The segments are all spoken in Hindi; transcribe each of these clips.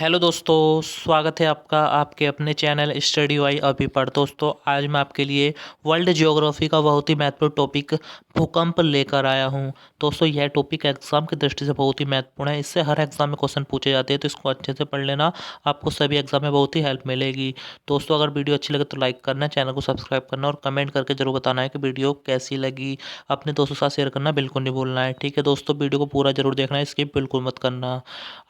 हेलो दोस्तों, स्वागत है आपका आपके अपने चैनल स्टडी वाई अभी पर। दोस्तों, आज मैं आपके लिए वर्ल्ड ज्योग्राफी का बहुत ही महत्वपूर्ण टॉपिक भूकंप लेकर आया हूं। दोस्तों, यह टॉपिक एग्जाम की दृष्टि से बहुत ही महत्वपूर्ण है। इससे हर एग्जाम में क्वेश्चन पूछे जाते हैं, तो इसको अच्छे से पढ़ लेना। आपको सभी एग्जाम में बहुत ही हेल्प मिलेगी। दोस्तों, अगर वीडियो अच्छी लगे तो लाइक करना, चैनल को सब्सक्राइब करना और कमेंट करके जरूर बताना है कि वीडियो कैसी लगी। अपने दोस्तों के साथ शेयर करना बिल्कुल नहीं भूलना है। ठीक है दोस्तों, वीडियो को पूरा जरूर देखना है, स्किप बिल्कुल मत करना।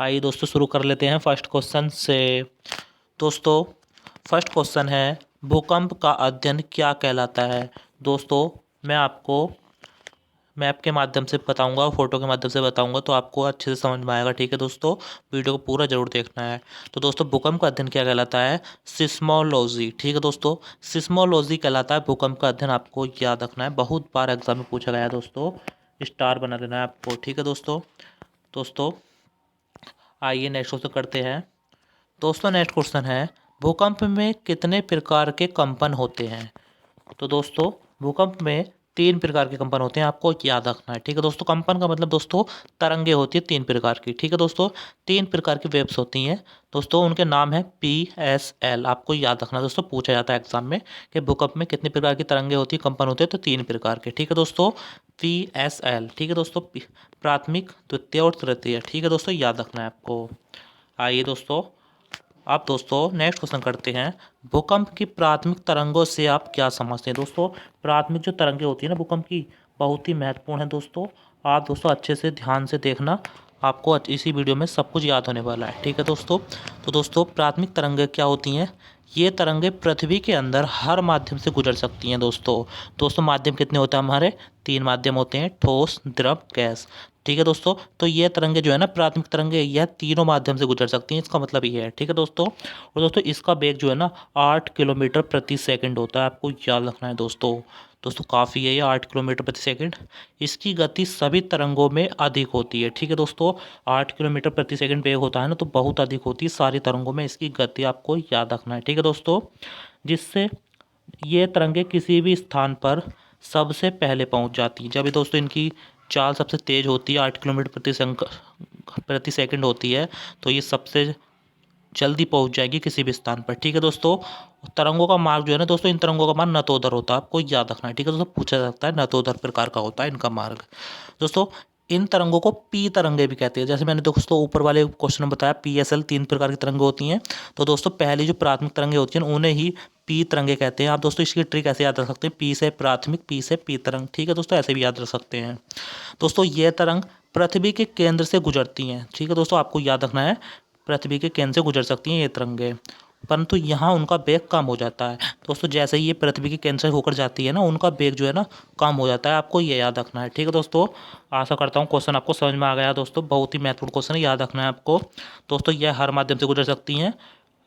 आइए दोस्तों, शुरू कर लेते हैं फर्स्ट क्वेश्चन से। दोस्तों, फर्स्ट क्वेश्चन है, भूकंप का अध्ययन क्या कहलाता है। दोस्तों, मैं आपको मैप के माध्यम से बताऊंगा, फोटो के माध्यम से बताऊंगा, तो आपको अच्छे से समझ में आएगा। ठीक है दोस्तों, वीडियो को पूरा जरूर देखना है। तो दोस्तों, भूकंप का अध्ययन क्या कहलाता है? सिस्मोलॉजी। ठीक है दोस्तों, सिस्मोलॉजी कहलाता है भूकंप का अध्ययन। आपको याद रखना है, बहुत बार एग्जाम में पूछा गया है दोस्तों। स्टार बना लेना है आपको। ठीक है दोस्तों। दोस्तों, आइए नेक्स्ट क्वेश्चन करते हैं। दोस्तों, नेक्स्ट क्वेश्चन है, भूकंप में कितने प्रकार के कंपन होते हैं। तो दोस्तों, भूकंप में 3 प्रकार के कंपन होते हैं, आपको याद रखना है। ठीक है दोस्तों, कंपन का मतलब दोस्तों तरंगे होती है 3 प्रकार की। ठीक है दोस्तों, 3 प्रकार की वेव्स होती हैं दोस्तों, उनके नाम है PSL। आपको याद रखना दोस्तों, पूछा जाता है एग्जाम में कि भूकंप में कितने प्रकार की तरंगे होती है, कंपन होते हैं, तो 3 प्रकार के। ठीक है दोस्तों, PSL। ठीक है दोस्तों, प्राथमिक, द्वितीय और तृतीय। ठीक है दोस्तों, याद रखना है आपको। आइए दोस्तों, आप दोस्तों नेक्स्ट क्वेश्चन करते हैं, भूकंप की प्राथमिक तरंगों से आप क्या समझते हैं। दोस्तों, प्राथमिक जो तरंगे होती है ना भूकंप की, बहुत ही महत्वपूर्ण है दोस्तों। आप दोस्तों अच्छे से ध्यान से देखना, आपको इसी वीडियो में सब कुछ याद होने वाला है। ठीक है दोस्तों। तो दोस्तों, प्राथमिक तरंगे क्या होती हैं? ये तरंगे पृथ्वी के अंदर हर माध्यम से गुजर सकती हैं दोस्तों। दोस्तों, माध्यम कितने होते हैं हमारे? 3 माध्यम होते हैं, ठोस, द्रव, गैस। ठीक है दोस्तों, तो ये तरंगे जो है ना, प्राथमिक तरंगे, यह तीनों माध्यम से गुजर सकती हैं, इसका मतलब ये है। ठीक है दोस्तों। और दोस्तों, इसका वेग जो है ना 8 किलोमीटर प्रति सेकंड होता है, आपको याद रखना है दोस्तों। दोस्तों, काफ़ी है ये 8 किलोमीटर प्रति सेकंड। इसकी गति सभी तरंगों में अधिक होती है। ठीक है दोस्तों, 8 किलोमीटर प्रति सेकंड वेग होता है ना, तो बहुत अधिक होती है सारी तरंगों में इसकी गति, आपको याद रखना है। ठीक है दोस्तों, जिससे ये तरंगे किसी भी स्थान पर सबसे पहले पहुंच जाती हैं। जब ये दोस्तों इनकी चाल सबसे तेज़ होती है, 8 किलोमीटर प्रति सेकंड होती है, तो ये सबसे जल्दी पहुंच जाएगी किसी भी स्थान पर। ठीक है दोस्तों, तरंगों का मार्ग जो है ना दोस्तों, इन तरंगों का मार्ग नतोदर होता है, आपको याद रखना है। ठीक है दोस्तों, पूछा जाता है, नतोदर प्रकार का होता है इनका मार्ग। दोस्तों, इन तरंगों को पी तरंगे भी कहते हैं। जैसे मैंने दोस्तों ऊपर वाले क्वेश्चन में बताया, PSL 3 प्रकार की तरंगे होती हैं। तो दोस्तों, पहली जो प्राथमिक तरंगे होती हैं उन्हें ही पी तरंगे कहते हैं। आप दोस्तों इसकी ट्रिक ऐसे याद रख सकते हैं, पी से प्राथमिक, पी से पी तरंग। ठीक है दोस्तों, ऐसे भी याद रख सकते हैं। दोस्तों, ये तरंग पृथ्वी के केंद्र से गुजरती हैं। ठीक है दोस्तों, आपको याद रखना है, पृथ्वी के केंद्र से गुजर सकती हैं ये तरंगे, परंतु यहाँ उनका वेग कम हो जाता है। दोस्तों, जैसे ही ये पृथ्वी के केंद्र से होकर जाती है ना, उनका वेग जो है ना कम हो जाता है, आपको ये याद रखना है। ठीक है दोस्तों, आशा करता हूँ क्वेश्चन आपको समझ में आ गया दोस्तों, बहुत ही महत्वपूर्ण क्वेश्चन है, याद रखना है आपको। दोस्तों, यह हर माध्यम से गुजर सकती हैं,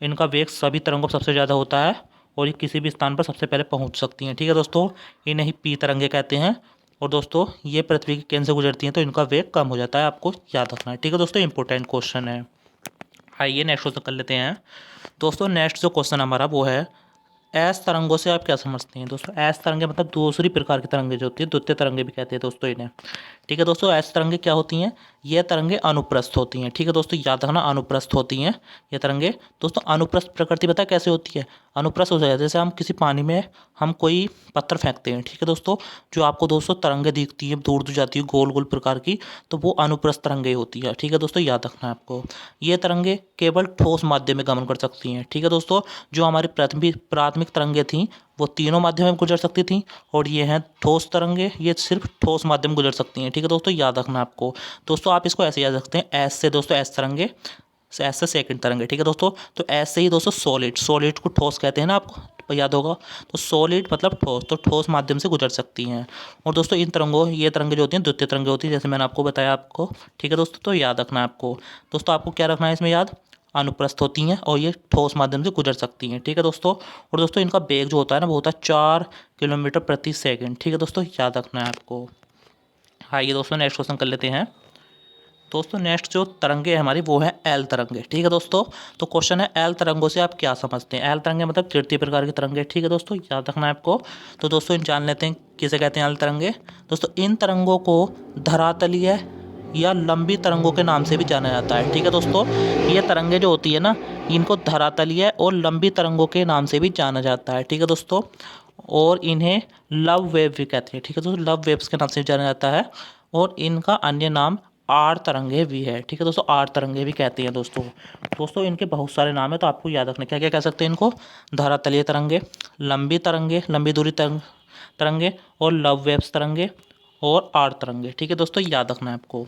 इनका वेग सभी तरंगों पर सबसे ज़्यादा होता है, और ये किसी भी स्थान पर सबसे पहले पहुँच सकती हैं। ठीक है दोस्तों, इन्हें ही पी तरंगे कहते हैं। और दोस्तों, ये पृथ्वी के केंद्र से गुजरती हैं, तो इनका वेग कम हो जाता है, आपको याद रखना है। ठीक है दोस्तों, इंपॉर्टेंट क्वेश्चन है। आइए नेक्स्ट क्वेश्चन कर लेते हैं। दोस्तों, नेक्स्ट जो क्वेश्चन हमारा वो है, एस तरंगों से आप क्या समझते हैं। दोस्तों, एस तरंगे मतलब दूसरी प्रकार की तरंगे जो होती है, द्वितीय तरंगे भी कहते हैं दोस्तों इन्हें। ठीक है दोस्तों, एस तरंगे क्या होती हैं? ये तरंगे अनुप्रस्थ होती हैं। ठीक है दोस्तों, याद रखना, अनुप्रस्थ होती हैं ये तरंगे। दोस्तों, अनुप्रस्थ प्रकृति पता है कैसे होती है? अनुप्रस्थ हो जाए, जैसे हम किसी पानी में हम कोई पत्थर फेंकते हैं। ठीक है दोस्तों, जो आपको दोस्तों तरंगे दिखती हैं दूर दूर जाती है गोल गोल प्रकार की, तो वो अनुप्रस्थ तरंगे होती है। ठीक है दोस्तों, याद रखना है आपको। ये तरंगे केवल ठोस माध्यम में गमन कर सकती हैं। ठीक है दोस्तों, जो हमारी प्राथमिक तरंगे थीं वो तीनों माध्यम में गुजर सकती थीं, और ये हैं ठोस तरंगे, ये सिर्फ ठोस माध्यम में गुजर सकती हैं। ठीक है दोस्तों, याद रखना आपको। दोस्तों, आप इसको ऐसे याद रखते हैं, एस से दोस्तों एस तरंगे, एस से सेकंड तरंगे। ठीक है दोस्तों, तो एस से ही दोस्तों सॉलिड, सॉलिड को ठोस कहते हैं ना, आपको याद होगा। तो सॉलिड मतलब ठोस, तो ठोस माध्यम से गुजर सकती हैं। और दोस्तों, इन तरंगों, ये तरंगे जो होती हैं द्वितीय तरंगे होती है, जैसे मैंने आपको बताया आपको। ठीक है दोस्तों, तो याद रखना है आपको। दोस्तों, आपको क्या रखना है इसमें याद? अनुप्रस्थ होती हैं और ये ठोस माध्यम से गुजर सकती हैं। ठीक है दोस्तों, और दोस्तों इनका वेग जो होता है ना, वो होता है 4 किलोमीटर प्रति सेकंड। ठीक है दोस्तों, याद रखना है आपको। आइए दोस्तों, नेक्स्ट क्वेश्चन कर लेते हैं। दोस्तों, नेक्स्ट जो तरंगे है हमारी वो है एल तरंगे। ठीक है दोस्तों, तो क्वेश्चन है, एल तरंगों से आप क्या समझते हैं। एल तरंगे मतलब तृतीय प्रकार की तरंगे। ठीक है दोस्तों, याद रखना है आपको। तो दोस्तों, इन जान लेते हैं किसे कहते हैं एल तरंगे। दोस्तों, इन तरंगों को धरातलीय या लंबी तरंगों के नाम से भी जाना जाता है। ठीक है दोस्तों, ये तरंगे जो होती है ना, इनको धरातलीय और लंबी तरंगों के नाम से भी जाना जाता है। ठीक है दोस्तों, और इन्हें लव वेव भी कहते हैं। ठीक है दोस्तों, लव वेव्स के नाम से जाना जाता है, और इनका अन्य नाम आर तरंगे भी है। ठीक है दोस्तों, आर तरंगे भी कहते हैं दोस्तों। दोस्तों इनके बहुत सारे नाम है, तो आपको याद रखना क्या क्या कह सकते हैं इनको। धरातलीय तरंगे, लंबी दूरी तरंगे, और लव वेव्स तरंगे, और आर तरंगे। ठीक है दोस्तों, याद रखना है आपको।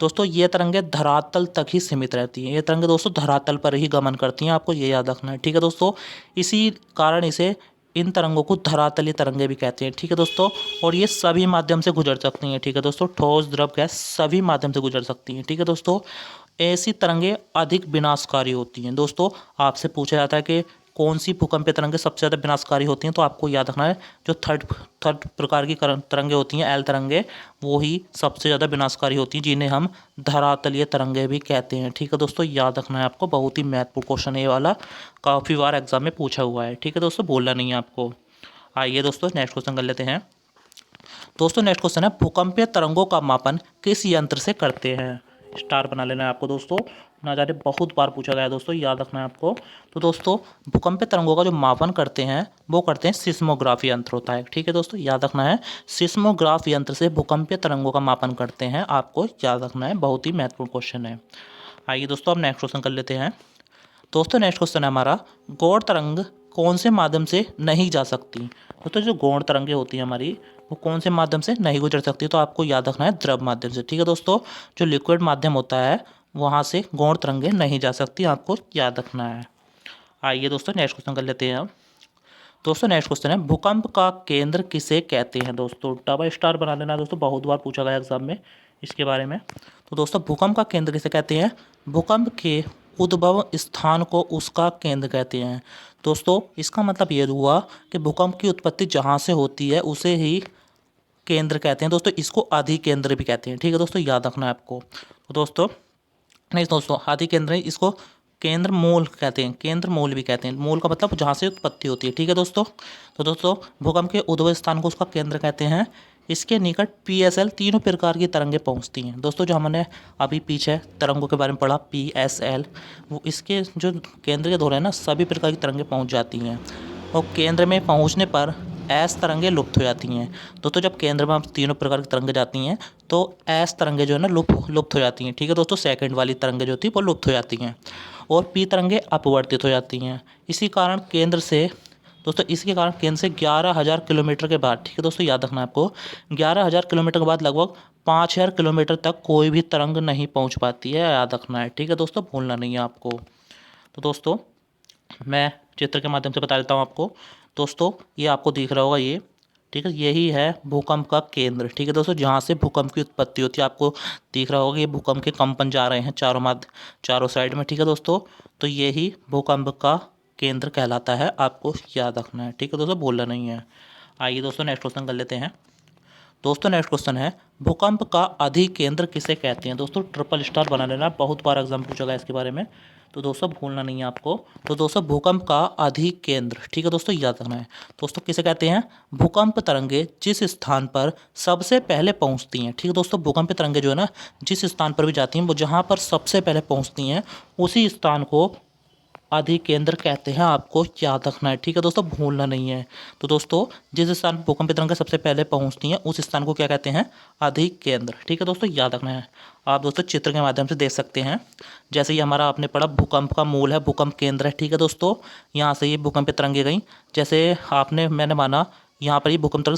दोस्तों ये तरंगे धरातल तक ही सीमित रहती हैं। ये तरंगे दोस्तों धरातल पर ही गमन करती हैं, आपको ये याद रखना है। ठीक है दोस्तों, इसी कारण इसे इन तरंगों को धरातलीय तरंगे भी कहते हैं। ठीक है दोस्तों, और ये सभी माध्यम से गुजर सकती हैं। ठीक है दोस्तों, ठोस, द्रव, गैस सभी माध्यम से गुजर सकती हैं। ठीक है दोस्तों, ऐसी तरंगे अधिक विनाशकारी होती हैं। दोस्तों आपसे पूछा जाता है कि कौन सी भूकंपीय तरंगे सबसे ज़्यादा विनाशकारी होती हैं, तो आपको याद रखना है जो थर्ड प्रकार की तरंगे होती हैं, एल तरंगे, वो ही सबसे ज़्यादा विनाशकारी होती हैं, जिन्हें हम धरातलीय तरंगे भी कहते हैं। ठीक है दोस्तों, याद रखना है आपको, बहुत ही महत्वपूर्ण क्वेश्चन है ये वाला, काफ़ी बार एग्जाम में पूछा हुआ है। ठीक है दोस्तों, बोलना नहीं है आपको। आइए दोस्तों नेक्स्ट क्वेश्चन कर लेते हैं। दोस्तों नेक्स्ट क्वेश्चन है, भूकंपीय तरंगों का मापन किस यंत्र से करते हैं। स्टार बना लेना है आपको दोस्तों, ना जाने बहुत बार पूछा गया है दोस्तों, याद रखना है आपको। तो दोस्तों भूकंपीय तरंगों का जो मापन करते हैं वो करते हैं सिस्मोग्राफ यंत्र होता है। ठीक है दोस्तों, याद रखना है, सिस्मोग्राफ यंत्र से भूकंपीय तरंगों का मापन करते हैं, आपको याद रखना है, बहुत ही महत्वपूर्ण क्वेश्चन है। आइए दोस्तों अब नेक्स्ट क्वेश्चन कर लेते हैं। दोस्तों नेक्स्ट क्वेश्चन है हमारा, गौण तरंग कौन से माध्यम से नहीं जा सकती। दोस्तों जो गौण तरंगे होती हैं हमारी, वो कौन से माध्यम से नहीं गुजर सकती, तो आपको याद रखना है द्रव माध्यम से। ठीक है दोस्तों, जो लिक्विड माध्यम होता है वहाँ से गौण तरंगे नहीं जा सकती, आपको याद रखना है। आइए दोस्तों नेक्स्ट क्वेश्चन कर लेते हैं अब। दोस्तों नेक्स्ट क्वेश्चन है, भूकंप का केंद्र किसे कहते हैं। दोस्तों डबल स्टार बना लेना है दोस्तों, बहुत बार पूछा गया एग्जाम में इसके बारे में। तो दोस्तों भूकंप का केंद्र किसे कहते हैं, भूकंप के उद्भव स्थान को उसका केंद्र कहते हैं। दोस्तों इसका मतलब ये हुआ कि भूकंप की उत्पत्ति जहाँ से होती है उसे ही केंद्र कहते हैं। दोस्तों इसको अधिकेंद्र भी कहते हैं। ठीक है दोस्तों, याद रखना है आपको। तो दोस्तों नहीं दोस्तों, अधिकेंद्र नहीं, इसको केंद्र मूल कहते हैं, केंद्र मूल भी कहते हैं। मूल का मतलब जहाँ से उत्पत्ति होती है। ठीक है दोस्तों, तो दोस्तों भूकंप के उद्भव स्थान को उसका केंद्र कहते हैं। इसके निकट PSL तीनों प्रकार की तरंगें पहुँचती हैं। दोस्तों जो हमने अभी पीछे तरंगों के बारे में पढ़ा PSL, वो इसके जो केंद्र के दौरे हैं ना, सभी प्रकार की तरंगें पहुँच जाती हैं, और केंद्र में पहुँचने पर एस तरंगें लुप्त हो जाती हैं। दोस्तों जब केंद्र में हम तीनों प्रकार की तरंगें जाती हैं तो एस तरंगें जो है ना लुप्त हो जाती हैं। ठीक है दोस्तों, सेकंड वाली तरंगें जो थी वो लुप्त हो जाती हैं, और पी तरंगें अपवर्तित हो जाती हैं। इसी कारण केंद्र से दोस्तों, इसके कारण केंद्र से 11,000 किलोमीटर के बाद, ठीक है दोस्तों याद रखना है आपको, 11,000 किलोमीटर के बाद लगभग 5,000 किलोमीटर तक कोई भी तरंग नहीं पहुंच पाती है, याद रखना है। ठीक है दोस्तों, भूलना नहीं है आपको। तो दोस्तों मैं चित्र के माध्यम से बता देता हूँ आपको। दोस्तों ये आपको दिख रहा होगा ये, ठीक है, यही है भूकंप का केंद्र। ठीक है दोस्तों, जहाँ से भूकंप की उत्पत्ति होती है, आपको दिख रहा होगा ये भूकंप के कंपन जा रहे हैं चारों साइड में। ठीक है दोस्तों, तो यही भूकंप का केंद्र कहलाता है, आपको याद रखना है। ठीक है दोस्तों, बोलना नहीं है। आइए दोस्तों नेक्स्ट क्वेश्चन कर लेते हैं। दोस्तों नेक्स्ट क्वेश्चन है, भूकंप का अधिकेंद्र किसे कहते हैं। दोस्तों ट्रिपल स्टार बना लेना, बहुत बार एग्जाम पूछा गया इसके बारे में, तो दोस्तों भूलना नहीं है आपको। तो दोस्तों भूकंप का अधिकेंद्र, ठीक है दोस्तों याद रखना है, दोस्तों किसे कहते हैं, भूकंप तरंगे जिस स्थान पर सबसे पहले पहुंचती हैं। ठीक है दोस्तों, भूकंप तरंगे जो है ना, जिस स्थान पर भी जाती हैं, वो जहाँ पर सबसे पहले पहुँचती हैं उसी स्थान को अधिकेंद्र कहते हैं, आपको याद रखना है। ठीक है दोस्तों, भूलना नहीं है। तो दोस्तों जिस स्थान भूकंपीय तरंगें सबसे पहले पहुंचती हैं उस स्थान को क्या कहते हैं, अधिकेंद्र। ठीक है दोस्तों, याद रखना है। आप दोस्तों चित्र के माध्यम से देख सकते हैं, जैसे ये हमारा आपने पढ़ा भूकंप का मूल है, भूकंप केंद्र है। ठीक है दोस्तों, यहाँ से ये भूकंपीय तरंगें गई, जैसे मैंने माना यहाँ पर ही भूकंप तरंग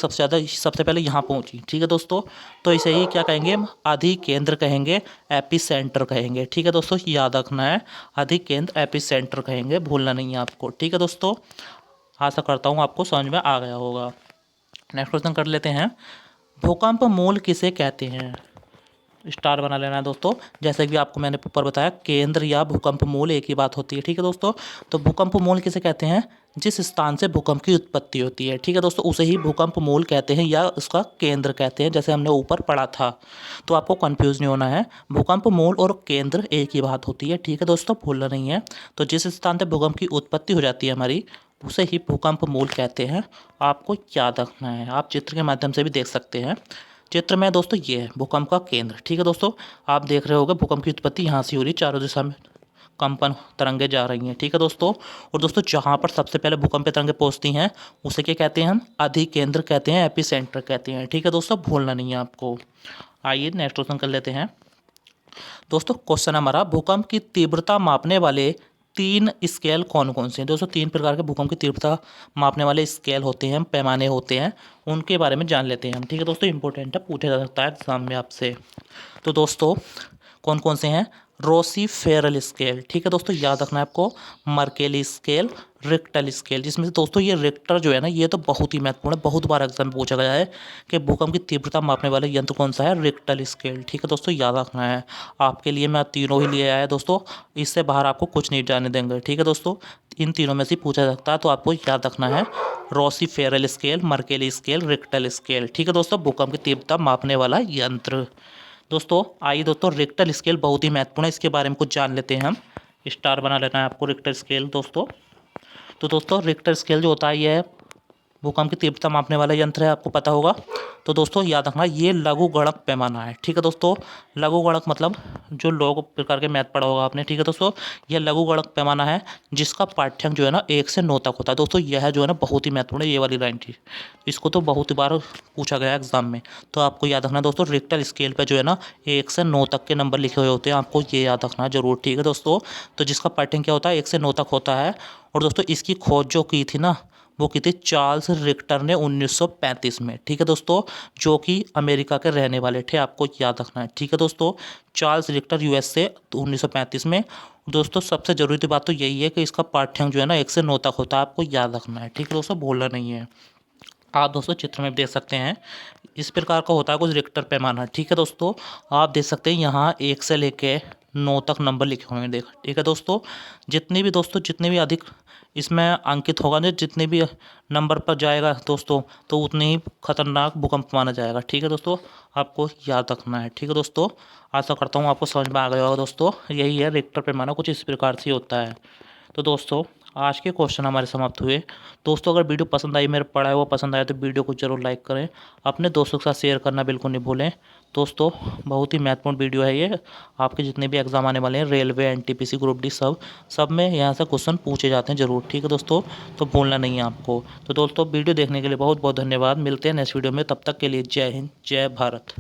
सबसे पहले यहाँ पहुँची। ठीक है दोस्तों, तो इसे ही क्या कहेंगे, हम अधिकेंद्र कहेंगे, एपिसेंटर कहेंगे। ठीक है दोस्तों, याद रखना है, अधिकेंद्र एपिसेंटर कहेंगे, भूलना नहीं है आपको। ठीक है दोस्तों, आशा करता हूँ आपको समझ में आ गया होगा। नेक्स्ट क्वेश्चन कर लेते हैं, भूकंप मूल किसे कहते हैं। स्टार बना लेना है दोस्तों, जैसे कि आपको मैंने ऊपर बताया, केंद्र या भूकंप मूल एक ही बात होती है। ठीक है दोस्तों, तो भूकंप मूल किसे कहते हैं, जिस स्थान से भूकंप की उत्पत्ति होती है। ठीक है दोस्तों, उसे ही भूकंप मूल कहते हैं या उसका केंद्र कहते हैं, जैसे हमने ऊपर पढ़ा था। तो आपको कंफ्यूज नहीं होना है, भूकंप मूल और केंद्र एक ही बात होती है। ठीक है दोस्तों, भूलना नहीं है। तो जिस स्थान से भूकंप की उत्पत्ति हो जाती है हमारी, उसे ही भूकंप मूल कहते हैं, आपको याद रखना है। आप चित्र के माध्यम से भी देख सकते हैं, चित्र में दोस्तों ये है भूकंप का केंद्र। ठीक है दोस्तों, आप देख रहे होगे भूकंप की उत्पत्ति यहाँ से हो रही है, चारों दिशा में कंपन तरंगे जा रही हैं। ठीक है दोस्तों, और दोस्तों जहाँ पर सबसे पहले भूकंप की तरंगे पहुँचती हैं उसे क्या कहते हैं हम? अधिकेंद्र कहते हैं, एपिसेंटर कहते हैं। ठीक है दोस्तों, भूलना नहीं है आपको। आइए नेक्स्ट क्वेश्चन कर लेते हैं दोस्तों। क्वेश्चन हमारा, भूकंप की तीव्रता मापने वाले 3 स्केल कौन कौन से हैं? दोस्तों 3 प्रकार के भूकंप की तीव्रता मापने वाले स्केल होते हैं, पैमाने होते हैं, उनके बारे में जान लेते हैं हम। ठीक है दोस्तों, इंपॉर्टेंट है, पूछा जा सकता है एग्जाम में आपसे। तो दोस्तों कौन कौन से हैं? रोसी फेरल स्केल, ठीक है दोस्तों, याद रखना है आपको। मर्केली स्केल, रिक्टर स्केल, जिसमें से दोस्तों ये रिक्टर जो है ना, ये तो बहुत ही महत्वपूर्ण है, बहुत बार एग्जाम में पूछा गया है कि भूकंप की तीव्रता मापने वाले यंत्र कौन सा है? Richter scale. ठीक है दोस्तों, याद रखना है। आपके लिए मैं तीनों ही लिए आया दोस्तों, इससे बाहर आपको कुछ नहीं जाने देंगे। ठीक है दोस्तों, इन तीनों में से पूछा जा सकता है, तो आपको याद रखना है Rossi Forel scale, Mercalli scale, Richter scale. ठीक है दोस्तों, भूकंप की तीव्रता मापने वाला यंत्र। दोस्तों आइए दोस्तों, रिक्टर स्केल बहुत ही महत्वपूर्ण है, इसके बारे में कुछ जान लेते हैं हम। स्टार बना लेना है आपको रिक्टर स्केल दोस्तों। तो दोस्तों रिक्टर स्केल जो होता है ये भूकंप की तीव्रता मापने वाला यंत्र है, आपको पता होगा। तो दोस्तों याद रखना, ये लघुगणक पैमाना है। ठीक है दोस्तों, लघुगणक मतलब जो लोग प्रकार के मैथ पढ़ा होगा आपने। ठीक है दोस्तों, यह लघुगणक पैमाना है जिसका पाठ्यांक जो है ना 1 से 9 तक होता है। दोस्तों यह जो है ना बहुत ही महत्वपूर्ण है, ये वाली लाइन थी, इसको तो बहुत बार पूछा गया एग्जाम में। तो आपको याद रखना दोस्तों, रिक्टर स्केल पर जो है ना 1 से 9 तक के नंबर लिखे हुए होते हैं, आपको ये याद रखना जरूर। ठीक है दोस्तों, तो जिसका पाठ्यांक क्या होता है? 1 से 9 तक होता है। और दोस्तों इसकी खोज जो की थी ना, वो की थी चार्ल्स रिक्टर ने 1935 में। ठीक है दोस्तों, जो कि अमेरिका के रहने वाले थे, आपको याद रखना है। ठीक है दोस्तों, चार्ल्स रिक्टर यूएस से 1935 में। दोस्तों सबसे जरूरी बात तो यही है कि इसका पाठ्यांक जो है ना 1 से 9 तक होता है, आपको याद रखना है। ठीक है दोस्तों, भूलना नहीं है। आप दोस्तों चित्र में देख सकते हैं, इस प्रकार का होता है कुछ रिक्टर पैमाना। ठीक है दोस्तों, आप देख सकते हैं यहाँ 1 से लेके 9 तक नंबर लिखे हुए हैं, देख। ठीक है दोस्तों, जितने भी अधिक इसमें अंकित होगा ना, जितने भी नंबर पर जाएगा दोस्तों, तो उतने ही खतरनाक भूकंप माना जाएगा। ठीक है दोस्तों, आपको याद रखना है। ठीक है दोस्तों, आशा करता हूँ आपको समझ में आ गया होगा दोस्तों। यही है रिक्टर पैमाना, कुछ इस प्रकार से होता है। तो दोस्तों आज के क्वेश्चन हमारे समाप्त हुए। दोस्तों अगर वीडियो पसंद आई, मेरा पढ़ाया हुआ पसंद आया, तो वीडियो को जरूर लाइक करें, अपने दोस्तों के साथ शेयर करना बिल्कुल नहीं भूलें। दोस्तों बहुत ही महत्वपूर्ण वीडियो है ये, आपके जितने भी एग्जाम आने वाले हैं, रेलवे, एनटीपीसी, ग्रुप डी, सब में यहाँ से क्वेश्चन पूछे जाते हैं जरूर। ठीक है दोस्तों, तो भूलना नहीं है आपको। तो दोस्तों वीडियो देखने के लिए बहुत बहुत धन्यवाद। मिलते हैं नेक्स्ट वीडियो में, तब तक के लिए जय हिंद, जय भारत।